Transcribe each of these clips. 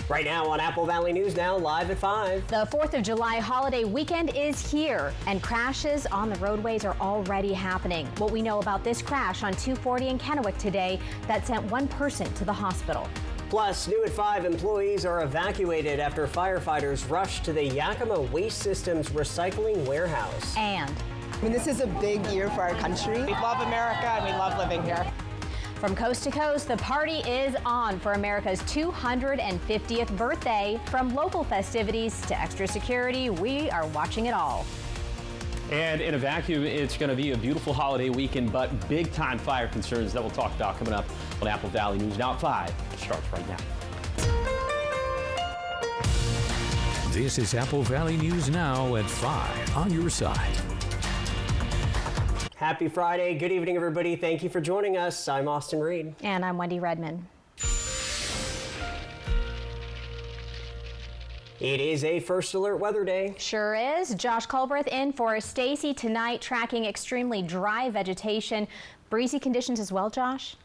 Right now on Apple Valley News Now, live at 5. The 4th of July holiday weekend is here, and crashes on the roadways are already happening. What we know about this crash on 240 in Kennewick today that sent one person to the hospital. Plus, new at 5, employees are evacuated after firefighters rush to the Yakima Waste Systems recycling warehouse. And this is a big year for our country. We love America and we love living here. From coast to coast, the party is on for America's 250th birthday. From local festivities to extra security, we are watching it all. And in a vacuum, it's going to be a beautiful holiday weekend, but big-time fire concerns that we'll talk about coming up on Apple Valley News Now at 5. Starts right now. This is Apple Valley News Now at 5 on your side. Happy Friday. Good evening, everybody. Thank you for joining us. I'm Austin Reed. And I'm Wendy Redman. It is a First Alert weather day. Sure is. Josh Culbreth in for Stacy tonight, tracking extremely dry vegetation. Breezy conditions as well, Josh?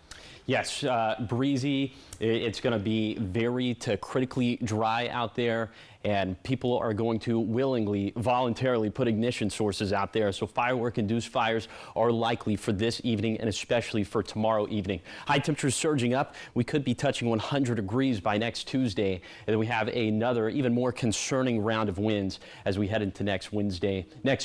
Yes, breezy. It's going to be very to critically dry out there, and people are going to willingly, voluntarily put ignition sources out there. So firework-induced fires are likely for this evening and especially for tomorrow evening. High temperatures surging up. We could be touching 100 degrees by next Tuesday. And then we have another, even more concerning round of winds as we head into next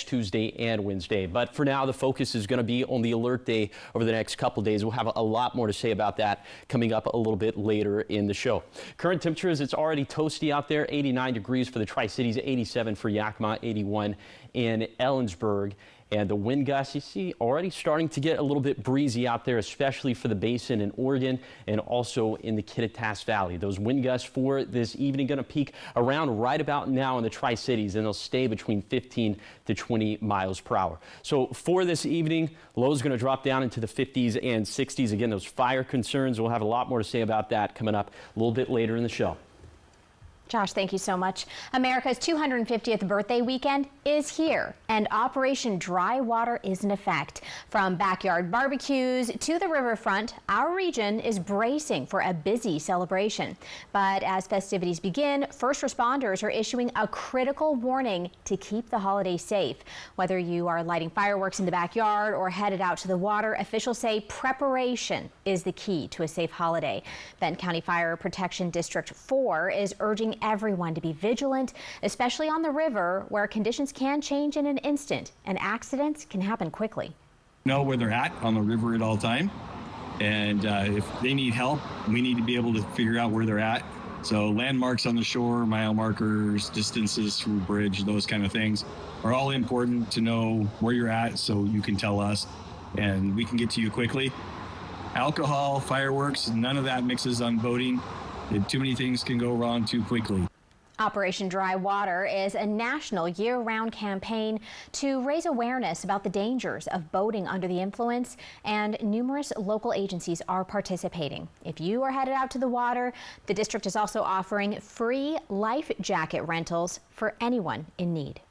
Tuesday and Wednesday. But for now, the focus is going to be on the alert day over the next couple days. We'll have a lot more to say about that coming up a little bit later in the show. Current temperatures, it's already toasty out there, 89 degrees for the Tri-Cities, 87 for Yakima, 81 in Ellensburg. And the wind gusts, you see, already starting to get a little bit breezy out there, especially for the basin in Oregon and also in the Kittitas Valley. Those wind gusts for this evening going to peak around right about now in the Tri-Cities, and they'll stay between 15 to 20 miles per hour. So for this evening, lows going to drop down into the 50s and 60s. Again, those fire concerns, we'll have a lot more to say about that coming up a little bit later in the show. Josh, thank you so much. America's 250th birthday weekend is here, and Operation Dry Water is in effect. From backyard barbecues to the riverfront, our region is bracing for a busy celebration. But as festivities begin, first responders are issuing a critical warning to keep the holiday safe. Whether you are lighting fireworks in the backyard or headed out to the water, officials say preparation is the key to a safe holiday. Benton County Fire Protection District 4 is urging everyone to be vigilant, especially on the river where conditions can change in an instant and accidents can happen quickly. Know where they're at on the river at all time, and if they need help, we need to be able to figure out where they're at. So landmarks on the shore, mile markers, distances through a bridge, those kind of things are all important to know where you're at so you can tell us and we can get to you quickly. Alcohol, fireworks, none of that mixes on boating. Too many things can go wrong too quickly. Operation Dry Water is a national year-round campaign to raise awareness about the dangers of boating under the influence, and numerous local agencies are participating. If you are headed out to the water, the district is also offering free life jacket rentals for anyone in need.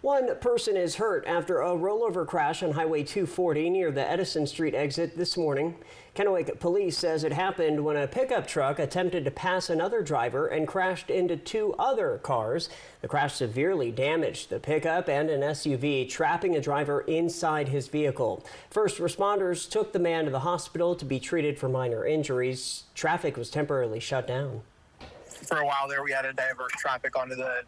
One person is hurt after a rollover crash on Highway 240 near the Edison Street exit this morning. Kennewick police says it happened when a pickup truck attempted to pass another driver and crashed into two other cars. The crash severely damaged the pickup and an SUV, trapping a driver inside his vehicle. First responders took the man to the hospital to be treated for minor injuries. Traffic was temporarily shut down. For a while there, we had to divert traffic onto the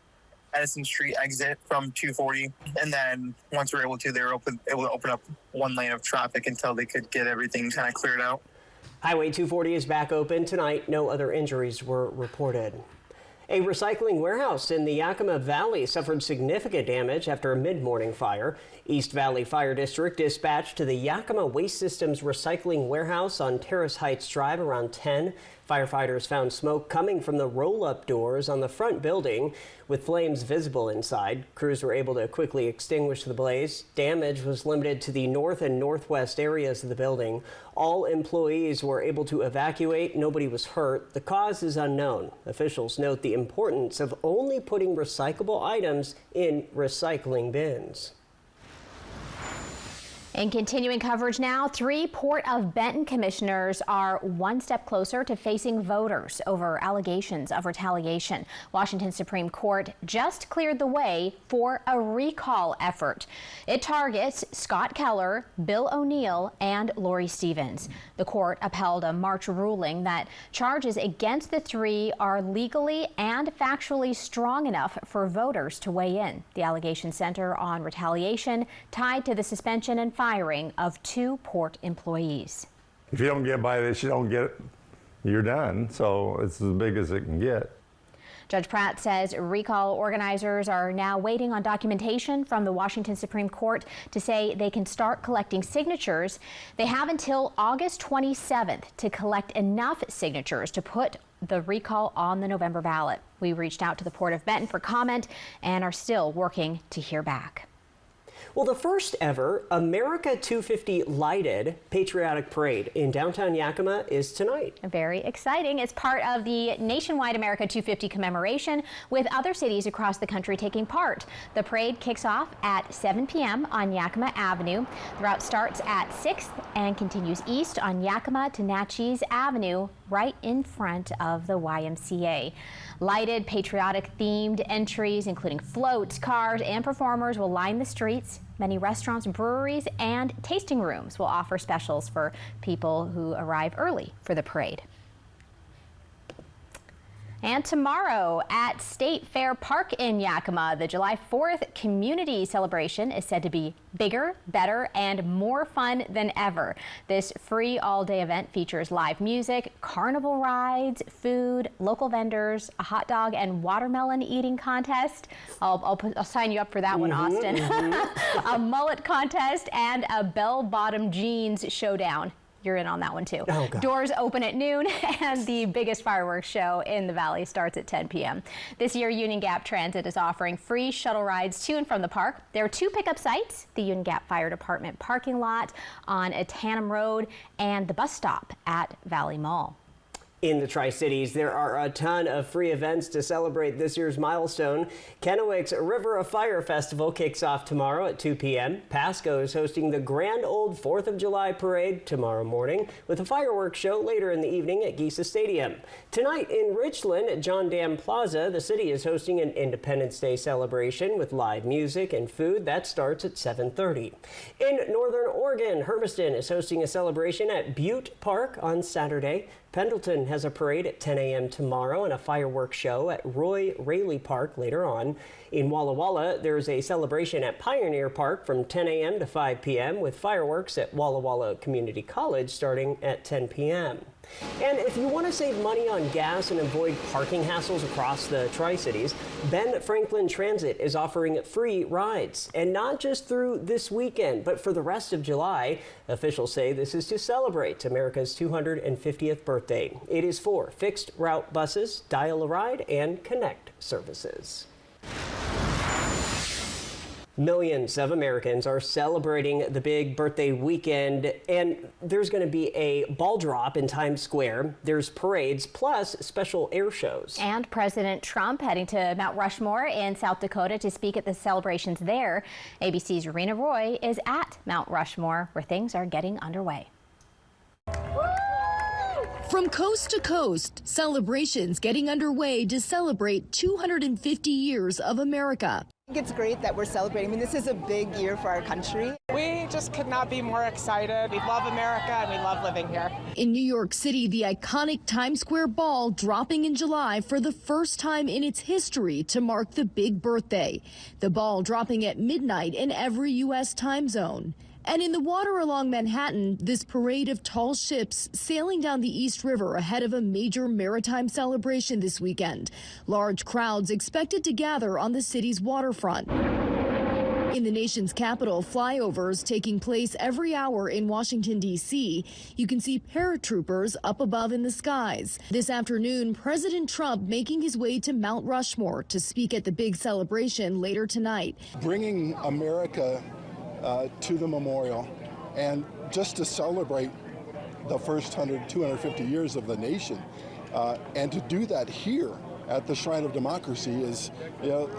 Edison Street exit from 240, and then once we were able to, they were able to open up one lane of traffic until they could get everything kind of cleared out. Highway 240 is back open tonight. No other injuries were reported. A recycling warehouse in the Yakima Valley suffered significant damage after a mid-morning fire. East Valley Fire District dispatched to the Yakima Waste Systems recycling warehouse on Terrace Heights Drive around 10. Firefighters found smoke coming from the roll-up doors on the front building, with flames visible inside. Crews were able to quickly extinguish the blaze. Damage was limited to the north and northwest areas of the building. All employees were able to evacuate. Nobody was hurt. The cause is unknown. Officials note the importance of only putting recyclable items in recycling bins. In continuing coverage now, 3 Port of Benton commissioners are one step closer to facing voters over allegations of retaliation. Washington Supreme Court just cleared the way for a recall effort. It targets Scott Keller, Bill O'Neill, and Lori Stevens. The court upheld a March ruling that charges against the 3 are legally and factually strong enough for voters to weigh in. The allegations center on retaliation tied to the suspension and firing of 2 port employees. If you don't get by this, you don't get it, you're done. So it's as big as it can get. Judge Pratt says recall organizers are now waiting on documentation from the Washington Supreme Court to say they can start collecting signatures. They have until August 27th to collect enough signatures to put the recall on the November ballot. We reached out to the Port of Benton for comment and are still working to hear back. Well, the first ever America 250 lighted patriotic parade in downtown Yakima is tonight. Very exciting. It's part of the nationwide America 250 commemoration, with other cities across the country taking part. The parade kicks off at 7 p.m. on Yakima Avenue. The route starts at 6th and continues east on Yakima to Natchez Avenue, right in front of the YMCA. Lighted, patriotic-themed entries, including floats, cars, and performers, will line the streets. Many restaurants, breweries, and tasting rooms will offer specials for people who arrive early for the parade. And tomorrow at State Fair Park in Yakima, the July 4th community celebration is said to be bigger, better, and more fun than ever. This free all-day event features live music, carnival rides, food, local vendors, a hot dog and watermelon eating contest. I'll sign you up for that one, Austin. A mullet contest and a bell-bottom jeans showdown. You're in on that one too. Oh, God. Doors open at noon and the biggest fireworks show in the valley starts at 10 p.m. This year, Union Gap Transit is offering free shuttle rides to and from the park. There are 2 pickup sites, the Union Gap Fire Department parking lot on Atanum Road and the bus stop at Valley Mall. In the Tri-Cities, there are a ton of free events to celebrate this year's milestone. Kennewick's River of Fire Festival kicks off tomorrow at 2 p.m. Pasco is hosting the Grand Old 4th of July Parade tomorrow morning, with a fireworks show later in the evening at Geisa Stadium. Tonight in Richland at John Dam Plaza, the city is hosting an Independence Day celebration with live music and food. That starts at 7:30. In Northern Oregon, Hermiston is hosting a celebration at Butte Park on Saturday. Pendleton has a parade at 10 a.m. tomorrow and a fireworks show at Roy Raley Park later on. In Walla Walla, there's a celebration at Pioneer Park from 10 a.m. to 5 p.m. with fireworks at Walla Walla Community College starting at 10 p.m. And if you want to save money on gas and avoid parking hassles across the Tri-Cities, Ben Franklin Transit is offering free rides. And not just through this weekend, but for the rest of July. Officials say this is to celebrate America's 250th birthday. It is for fixed route buses, Dial a Ride, and Connect services. Millions of Americans are celebrating the big birthday weekend, and there's going to be a ball drop in Times Square. There's parades plus special air shows. And President Trump heading to Mount Rushmore in South Dakota to speak at the celebrations there. ABC's Rena Roy is at Mount Rushmore, where things are getting underway. From coast to coast, celebrations getting underway to celebrate 250 years of America. I think it's great that we're celebrating. I mean, this is a big year for our country. We just could not be more excited. We love America and we love living here. In New York City, the iconic Times Square ball dropping in July for the first time in its history to mark the big birthday. The ball dropping at midnight in every U.S. time zone. And in the water along Manhattan, this parade of tall ships sailing down the East River ahead of a major maritime celebration this weekend. Large crowds expected to gather on the city's waterfront. In the nation's capital, flyovers taking place every hour in Washington, D.C. You can see paratroopers up above in the skies. This afternoon, President Trump making his way to Mount Rushmore to speak at the big celebration later tonight. Bringing America to the memorial, and just to celebrate the first 250 years of the nation, and to do that here at the Shrine of Democracy is,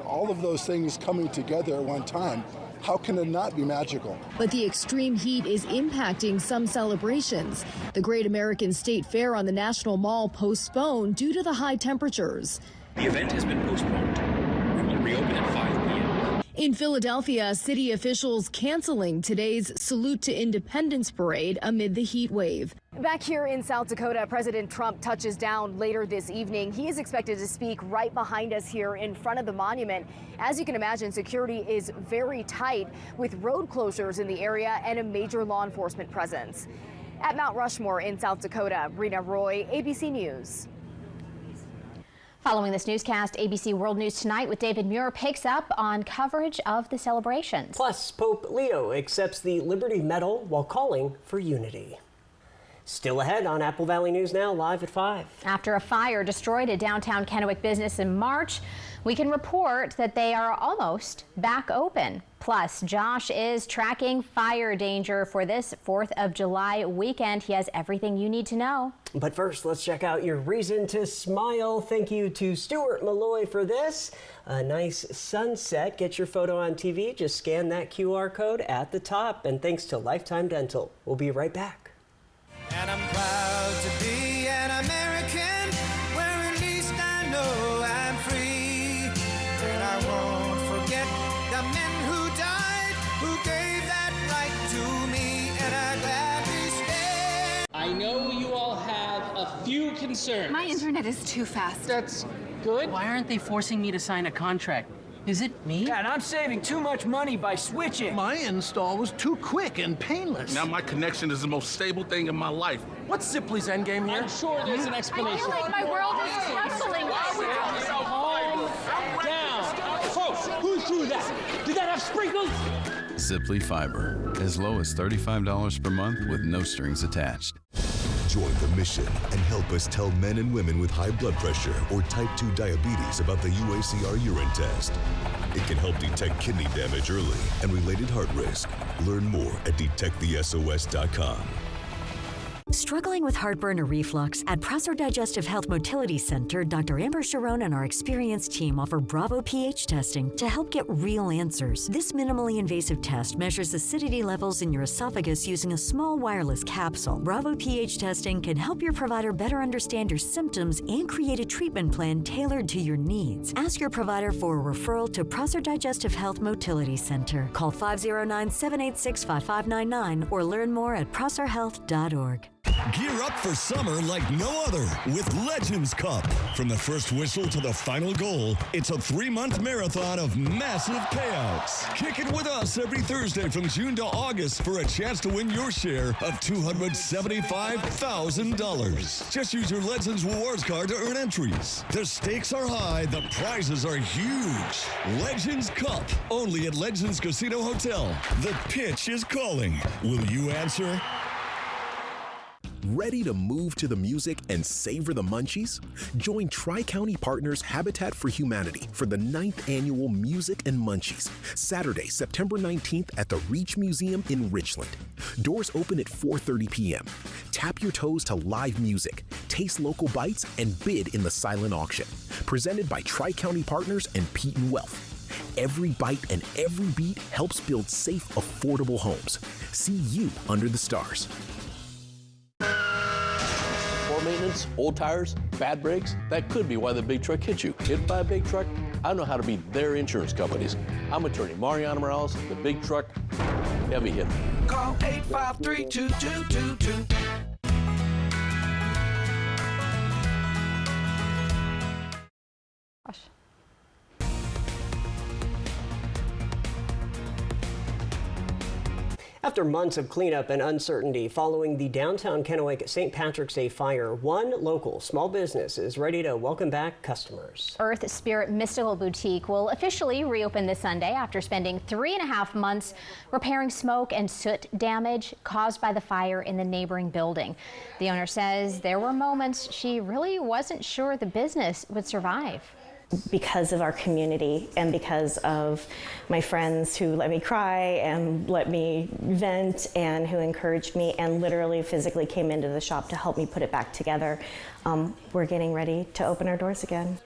all of those things coming together at one time. How can it not be magical? But the extreme heat is impacting some celebrations. The Great American State Fair on the National Mall postponed due to the high temperatures. The event has been postponed. We will reopen at 5 p.m. In Philadelphia, city officials canceling today's Salute to Independence parade amid the heat wave. Back here in South Dakota, President Trump touches down later this evening. He is expected to speak right behind us here in front of the monument. As you can imagine, security is very tight with road closures in the area and a major law enforcement presence. At Mount Rushmore in South Dakota, Rena Roy, ABC News. Following this newscast, ABC World News Tonight with David Muir picks up on coverage of the celebrations. Plus, Pope Leo accepts the Liberty Medal while calling for unity. Still ahead on Apple Valley News Now, live at 5. After a fire destroyed a downtown Kennewick business in March, we can report that they are almost back open. Plus, Josh is tracking fire danger for this 4th of July weekend. He has everything you need to know. But first, let's check out your reason to smile. Thank you to Stuart Malloy for this. A nice sunset. Get your photo on TV. Just scan that QR code at the top. And thanks to Lifetime Dental. We'll be right back. And I'm proud to be an American, where at least I know I'm free. And I won't forget the men who died, who gave that right to me, and I gladly stand. I know you all have a few concerns. My internet is too fast. That's good. Why aren't they forcing me to sign a contract? Is it me? Yeah, and I'm saving too much money by switching. My install was too quick and painless. Now my connection is the most stable thing in my life. What's Zipley's endgame here? I'm sure there's an explanation. I feel like my world is crumbling. Calm down. Folks, who threw that? Did that have sprinkles? Zipley Fiber, as low as $35 per month with no strings attached. Join the mission and help us tell men and women with high blood pressure or type 2 diabetes about the UACR urine test. It can help detect kidney damage early and related heart risk. Learn more at detectthesos.com. Struggling with heartburn or reflux? At Prosser Digestive Health Motility Center, Dr. Amber Sharon and our experienced team offer Bravo pH testing to help get real answers. This minimally invasive test measures acidity levels in your esophagus using a small wireless capsule. Bravo pH testing can help your provider better understand your symptoms and create a treatment plan tailored to your needs. Ask your provider for a referral to Prosser Digestive Health Motility Center. Call 509-786-5599 or learn more at prosserhealth.org. Gear up for summer like no other with Legends Cup. From the first whistle to the final goal, it's a 3-month marathon of massive payouts. Kick it with us every Thursday from June to August for a chance to win your share of $275,000. Just use your Legends Rewards card to earn entries. The stakes are high, the prizes are huge. Legends Cup, only at Legends Casino Hotel. The pitch is calling. Will you answer? Ready to move to the music and savor the munchies? Join Tri-County Partners Habitat for Humanity for the 9th annual Music and Munchies, Saturday, September 19th at the Reach Museum in Richland. Doors open at 4:30 p.m. Tap your toes to live music, taste local bites, and bid in the silent auction. Presented by Tri-County Partners and Peton Wealth. Every bite and every beat helps build safe, affordable homes. See you under the stars. Poor maintenance, old tires, bad brakes, that could be why the big truck hit you. Hit by a big truck? I know how to beat their insurance companies. I'm attorney Mariano Morales, the big truck heavy hitter. Call 853-2222. Gosh. After months of cleanup and uncertainty following the downtown Kennewick St. Patrick's Day fire, one local small business is ready to welcome back customers. Earth Spirit Mystical Boutique will officially reopen this Sunday after spending 3.5 months repairing smoke and soot damage caused by the fire in the neighboring building. The owner says there were moments she really wasn't sure the business would survive. Because of our community and because of my friends who let me cry and let me vent and who encouraged me and literally physically came into the shop to help me put it back together, we're getting ready to open our doors again.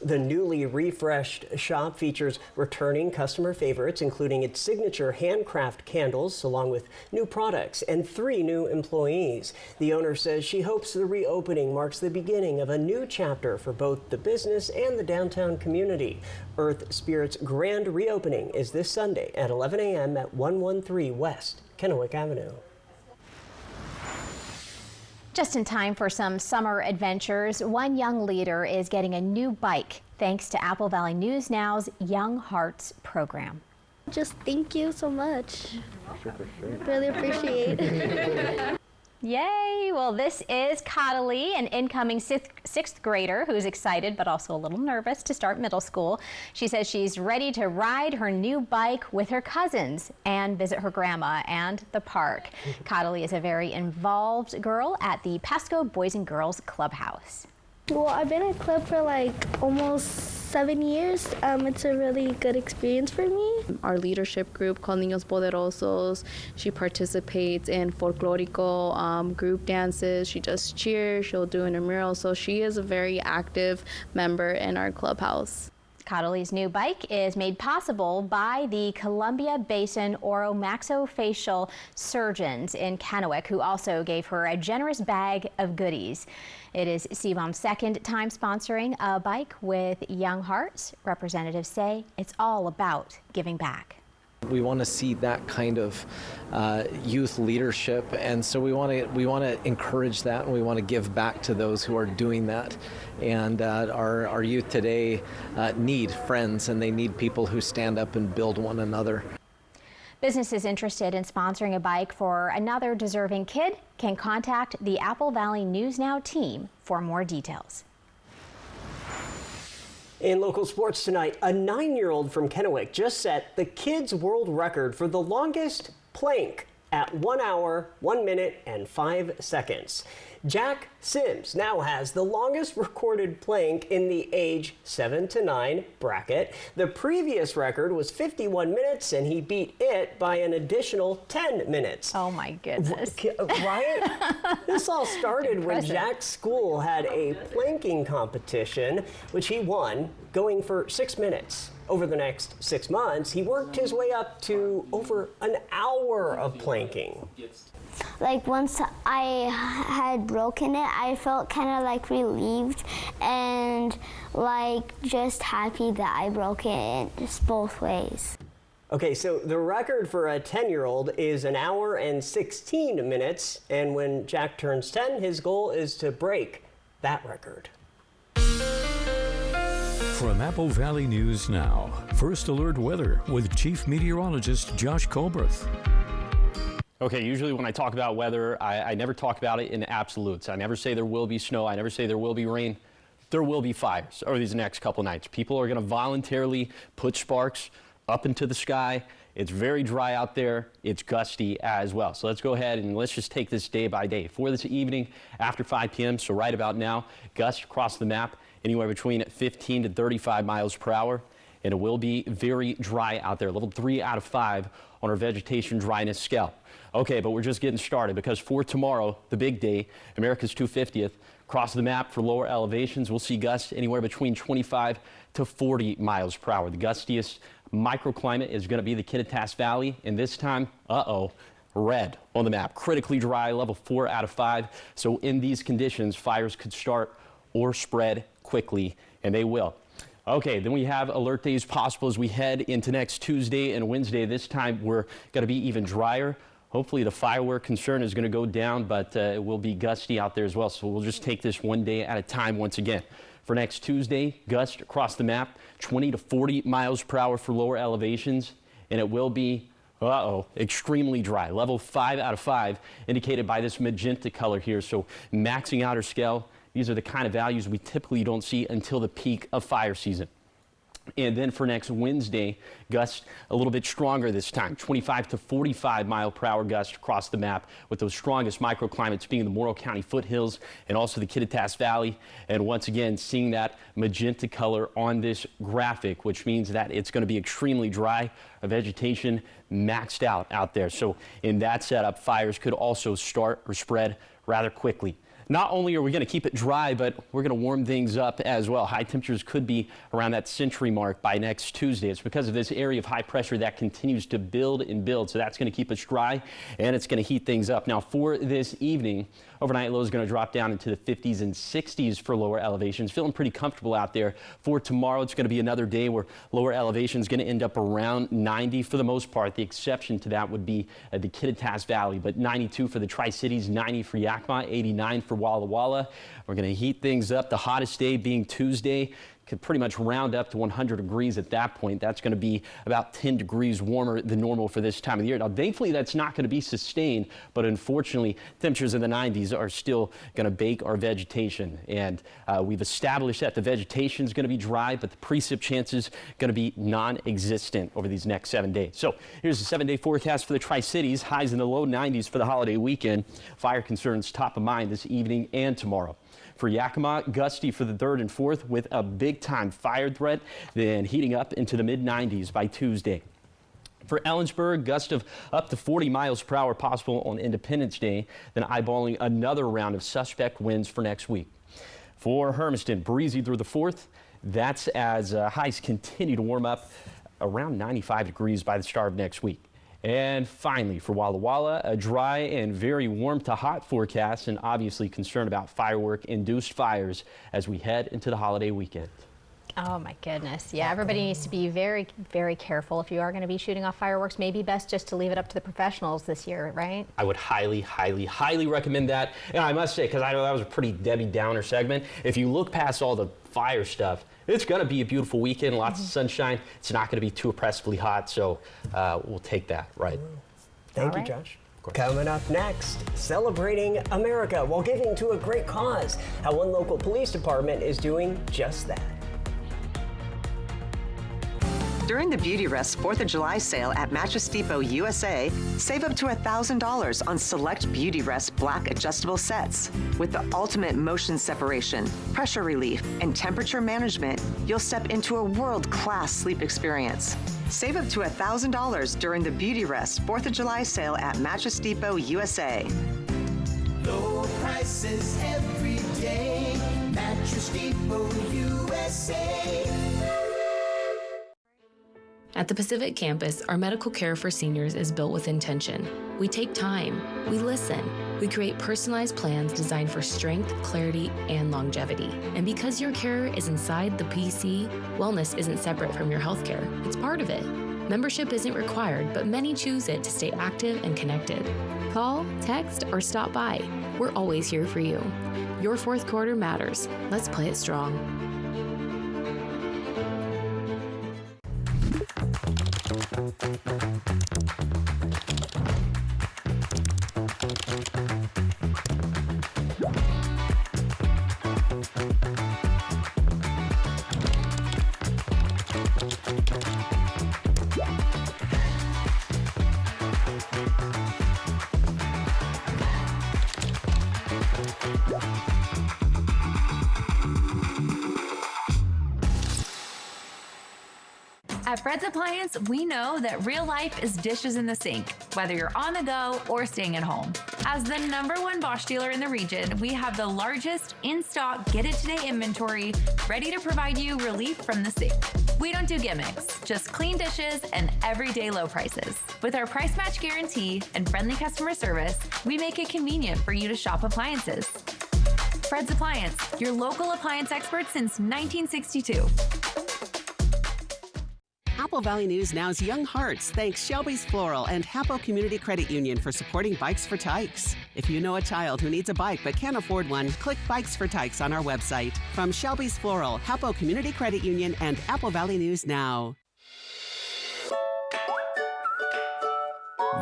The newly refreshed shop features returning customer favorites, including its signature handcraft candles, along with new products and 3 new employees. The owner says she hopes the reopening marks the beginning of a new chapter for both the business and the downtown community. Earth Spirit's grand reopening is this Sunday at 11 a.m. at 113 West Kennewick Avenue. Just in time for some summer adventures, one young leader is getting a new bike thanks to Apple Valley News Now's Young Hearts program. Just thank you so much. Really appreciate it. Yay! Well, this is Cottalie, an incoming sixth grader who's excited but also a little nervous to start middle school. She says she's ready to ride her new bike with her cousins and visit her grandma and the park. Cottalie is a very involved girl at the Pasco Boys and Girls Clubhouse. Well, I've been at club for like almost 7 years. It's a really good experience for me. Our leadership group called Niños Poderosos, she participates in folklorico group dances. She does cheer, she'll do intramural. So she is a very active member in our clubhouse. Cottalie's new bike is made possible by the Columbia Basin Oromaxofacial surgeons in Kennewick, who also gave her a generous bag of goodies. It is CBOM's second time sponsoring a bike with Young Hearts. Representatives say it's all about giving back. We want to see that kind of youth leadership, and so we want to encourage that, and we want to give back to those who are doing that. And our youth today need friends, and they need people who stand up and build one another. Businesses interested in sponsoring a bike for another deserving kid can contact the Apple Valley News Now team for more details. In local sports tonight, a 9-year-old from Kennewick just set the kids' world record for the longest plank at 1 hour, 1 minute, and 5 seconds. Jack Sims now has the longest recorded plank in the age 7 to 9 bracket. The previous record was 51 minutes, and he beat it by an additional 10 minutes. Oh my goodness. Right? This all started when Jack's school had a planking competition, which he won, going for 6 minutes. Over the next 6 months, he worked his way up to over an hour of planking. Like once I had broken it, I felt kind of like relieved and like just happy that I broke it just both ways. Okay, so the record for a 10-year-old is 1 hour and 16 minutes, and when Jack turns 10, his goal is to break that record. From Apple Valley News Now, First Alert Weather with Chief Meteorologist Josh Colbreth. Okay, usually when I talk about weather, I never talk about it in absolutes. I never say there will be snow. I never say there will be rain. There will be fires over these next couple nights. People are going to voluntarily put sparks up into the sky. It's very dry out there. It's gusty as well. So let's go ahead and let's just take this day by day. For this evening after 5 p.m., so right about now, gusts across the map anywhere between 15 to 35 miles per hour. And it will be very dry out there, level 3 out of 5 on our vegetation dryness scale. Okay, but we're just getting started because for tomorrow, the big day, America's 250th, across the map for lower elevations, we'll see gusts anywhere between 25 to 40 miles per hour. The gustiest microclimate is going to be the Kittitas Valley, and this time, red on the map. Critically dry, level 4 out of 5. So in these conditions, fires could start or spread quickly, and they will. Okay, then we have alert days possible as we head into next Tuesday and Wednesday. This time we're going to be even drier. Hopefully the firework concern is going to go down, but it will be gusty out there as well. So we'll just take this one day at a time once again. For next Tuesday, gusts across the map, 20 to 40 miles per hour for lower elevations, and it will be, extremely dry. Level 5 out of 5 indicated by this magenta color here. So maxing out our scale. These are the kind of values we typically don't see until the peak of fire season. And then for next Wednesday, gusts a little bit stronger this time, 25 to 45 mile per hour gusts across the map, with those strongest microclimates being the Morrow County foothills and also the Kittitas Valley. And once again, seeing that magenta color on this graphic, which means that it's going to be extremely dry, vegetation maxed out there. So in that setup, fires could also start or spread rather quickly. Not only are we going to keep it dry, but we're going to warm things up as well. High temperatures could be around that century mark by next Tuesday. It's because of this area of high pressure that continues to build and build. So that's going to keep us dry and it's going to heat things up. Now for this evening, overnight low is going to drop down into the 50s and 60s for lower elevations. Feeling pretty comfortable out there. For tomorrow, it's going to be another day where lower elevation is going to end up around 90 for the most part. The exception to that would be the Kittitas Valley, but 92 for the Tri-Cities, 90 for Yakima, 89 for Walla Walla. We're going to heat things up. The hottest day being Tuesday. Could pretty much round up to 100 degrees at that point. That's going to be about 10 degrees warmer than normal for this time of the year. Now, thankfully, that's not going to be sustained, but unfortunately, temperatures in the 90s are still going to bake our vegetation. And we've established that the vegetation is going to be dry, but the precip chances going to be non-existent over these next 7 days. So here's the 7-day forecast for the Tri-Cities. Highs in the low 90s for the holiday weekend. Fire concerns top of mind this evening and tomorrow. For Yakima, gusty for the 3rd and 4th with a big-time fire threat, then heating up into the mid-90s by Tuesday. For Ellensburg, gusts of up to 40 miles per hour possible on Independence Day, then eyeballing another round of suspect winds for next week. For Hermiston, breezy through the 4th. That's as highs continue to warm up around 95 degrees by the start of next week. And finally, for Walla Walla, a dry and very warm to hot forecast, and obviously concerned about firework-induced fires as we head into the holiday weekend. Oh my goodness. Yeah, everybody needs to be very, very careful. If you are going to be shooting off fireworks, maybe best just to leave it up to the professionals this year, right? I would highly, highly, highly recommend that. And I must say, because I know that was a pretty Debbie Downer segment, if you look past all the fire stuff, it's going to be a beautiful weekend, lots of sunshine. It's not going to be too oppressively hot, so we'll take that, right? Thank you, Josh. Coming up next, celebrating America while giving to a great cause. How one local police department is doing just that. During the Beauty Rest 4th of July sale at Mattress Depot USA, save up to $1,000 on select Beauty Rest black adjustable sets. With the ultimate motion separation, pressure relief, and temperature management, you'll step into a world-class sleep experience. Save up to $1,000 during the Beauty Rest 4th of July sale at Mattress Depot USA. Low prices every day. Mattress Depot USA. At the Pacific Campus, our medical care for seniors is built with intention. We take time, we listen, we create personalized plans designed for strength, clarity, and longevity. And because your care is inside the PC, wellness isn't separate from your healthcare. It's part of it. Membership isn't required, but many choose it to stay active and connected. Call, text, or stop by. We're always here for you. Your fourth quarter matters. Let's play it strong. At Fred's Appliance, we know that real life is dishes in the sink, whether you're on the go or staying at home. As the #1 Bosch dealer in the region, we have the largest in-stock Get It Today inventory, ready to provide you relief from the sink. We don't do gimmicks, just clean dishes and everyday low prices. With our price match guarantee and friendly customer service, we make it convenient for you to shop appliances. Fred's Appliance, your local appliance expert since 1962. Apple Valley News Now's Young Hearts thanks Shelby's Floral and Hapo Community Credit Union for supporting Bikes for Tykes. If you know a child who needs a bike but can't afford one, click Bikes for Tykes on our website. From Shelby's Floral, Hapo Community Credit Union, and Apple Valley News Now.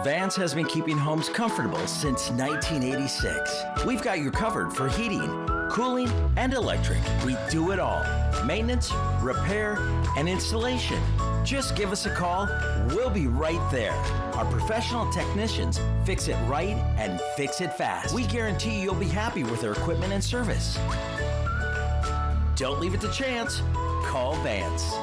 Vance has been keeping homes comfortable since 1986. We've got you covered for heating, cooling, and electric. We do it all. Maintenance, repair, and installation. Just give us a call. We'll be right there. Our professional technicians fix it right and fix it fast. We guarantee you'll be happy with our equipment and service. Don't leave it to chance. Call Vance.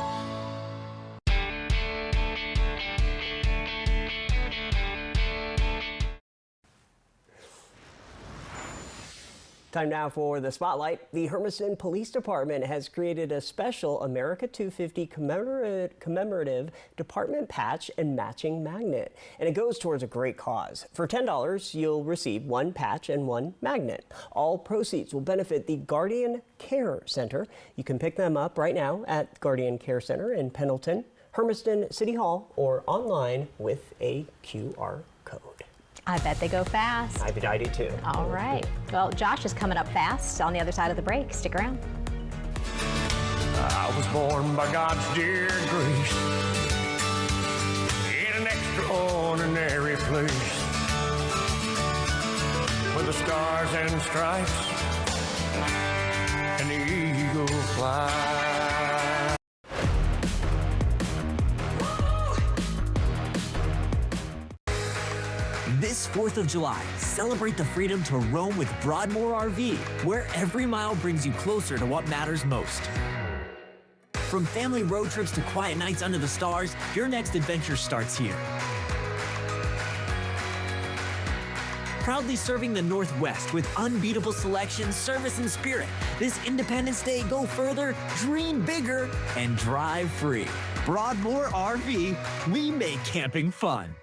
Time now for the Spotlight. The Hermiston Police Department has created a special America 250 commemorative department patch and matching magnet, and it goes towards a great cause. For $10, you'll receive one patch and one magnet. All proceeds will benefit the Guardian Care Center. You can pick them up right now at Guardian Care Center in Pendleton, Hermiston City Hall, or online with a QR code. I bet they go fast. I do too. All right. Well, Josh is coming up fast on the other side of the break. Stick around. I was born by God's dear grace in an extraordinary place where the stars and stripes and the eagle fly. This 4th of July, celebrate the freedom to roam with Broadmoor RV, where every mile brings you closer to what matters most. From family road trips to quiet nights under the stars, your next adventure starts here. Proudly serving the Northwest with unbeatable selection, service, and spirit. This Independence Day, go further, dream bigger, and drive free. Broadmoor RV, we make camping fun.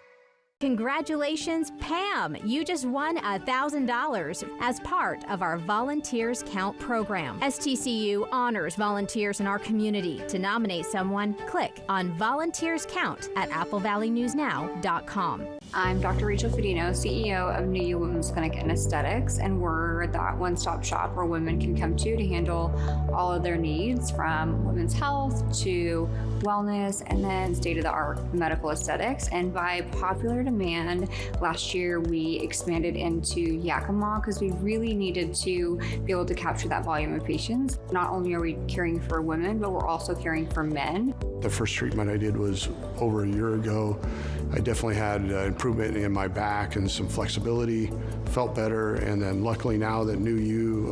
Congratulations, Pam! You just won $1,000 as part of our Volunteers Count program. STCU honors volunteers in our community. To nominate someone, click on Volunteers Count at AppleValleyNewsNow.com. I'm Dr. Rachel Fedino, CEO of New You Women's Clinic and Aesthetics, and we're that one-stop shop where women can come to handle all of their needs, from women's health to wellness and then state-of-the-art medical aesthetics. And by popular demand, last year we expanded into Yakima because we really needed to be able to capture that volume of patients. Not only are we caring for women, but we're also caring for men. The first treatment I did was over a year ago. I definitely had improvement in my back and some flexibility, felt better, and then luckily now that New You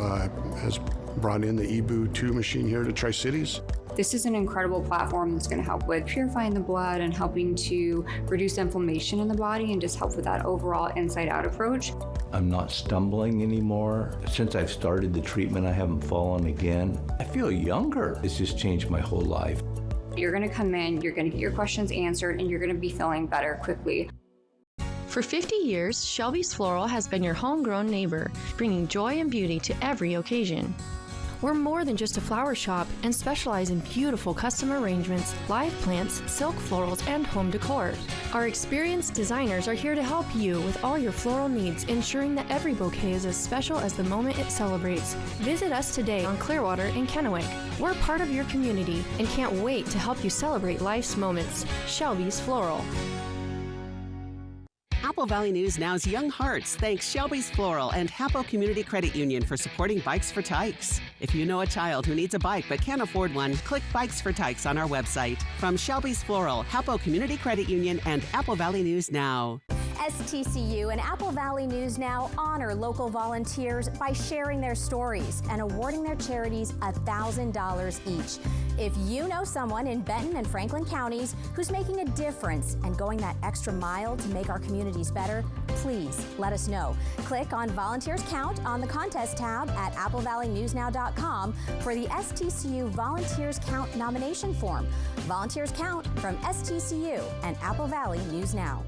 has brought in the EBOO 2 machine here to Tri-Cities. This is an incredible platform that's going to help with purifying the blood and helping to reduce inflammation in the body and just help with that overall inside-out approach. I'm not stumbling anymore. Since I've started the treatment, I haven't fallen again. I feel younger. It's just changed my whole life. You're going to come in, you're going to get your questions answered, and you're going to be feeling better quickly. For 50 years, Shelby's Floral has been your homegrown neighbor, bringing joy and beauty to every occasion. We're more than just a flower shop and specialize in beautiful custom arrangements, live plants, silk florals, and home decor. Our experienced designers are here to help you with all your floral needs, ensuring that every bouquet is as special as the moment it celebrates. Visit us today on Clearwater in Kennewick. We're part of your community and can't wait to help you celebrate life's moments. Shelby's Floral. Apple Valley News Now's Young Hearts thanks Shelby's Floral and Hapo Community Credit Union for supporting Bikes for Tykes. If you know a child who needs a bike but can't afford one, click Bikes for Tykes on our website. From Shelby's Floral, Hapo Community Credit Union, and Apple Valley News Now. STCU and Apple Valley News Now honor local volunteers by sharing their stories and awarding their charities $1,000 each. If you know someone in Benton and Franklin counties who's making a difference and going that extra mile to make our communities better, please let us know. Click on Volunteers Count on the contest tab at AppleValleyNewsNow.com for the STCU Volunteers Count nomination form. Volunteers Count from STCU and Apple Valley News Now.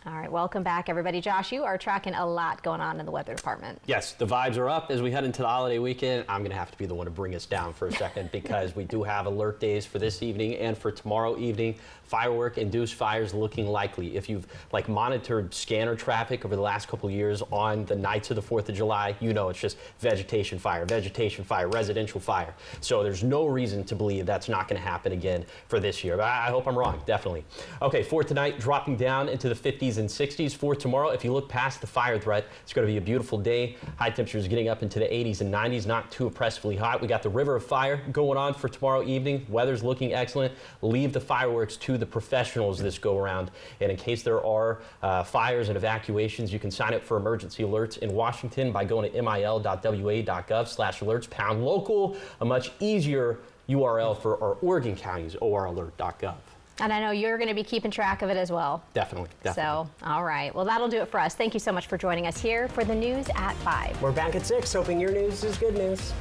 All right, welcome back, everybody. Josh, you are tracking a lot going on in the weather department. Yes, the vibes are up as we head into the holiday weekend. I'm going to have to be the one to bring us down for a second because we do have alert days for this evening and for tomorrow evening. Firework-induced fires looking likely. If you've monitored scanner traffic over the last couple of years on the nights of the 4th of July, you know it's just vegetation fire, residential fire. So there's no reason to believe that's not going to happen again for this year. But I hope I'm wrong, definitely. Okay, for tonight, dropping down into the 50s and 60s. For tomorrow, if you look past the fire threat, it's going to be a beautiful day. High temperatures getting up into the 80s and 90s, not too oppressively hot. We got the River of Fire going on for tomorrow evening. Weather's looking excellent. Leave the fireworks to the professionals this go around. And in case there are fires and evacuations, you can sign up for emergency alerts in Washington by going to mil.wa.gov/alerts #local, a much easier URL for our Oregon counties, oralert.gov. And I know you're going to be keeping track of it as well. Definitely. So, all right. Well, that'll do it for us. Thank you so much for joining us here for the news at 5. We're back at 6, hoping your news is good news.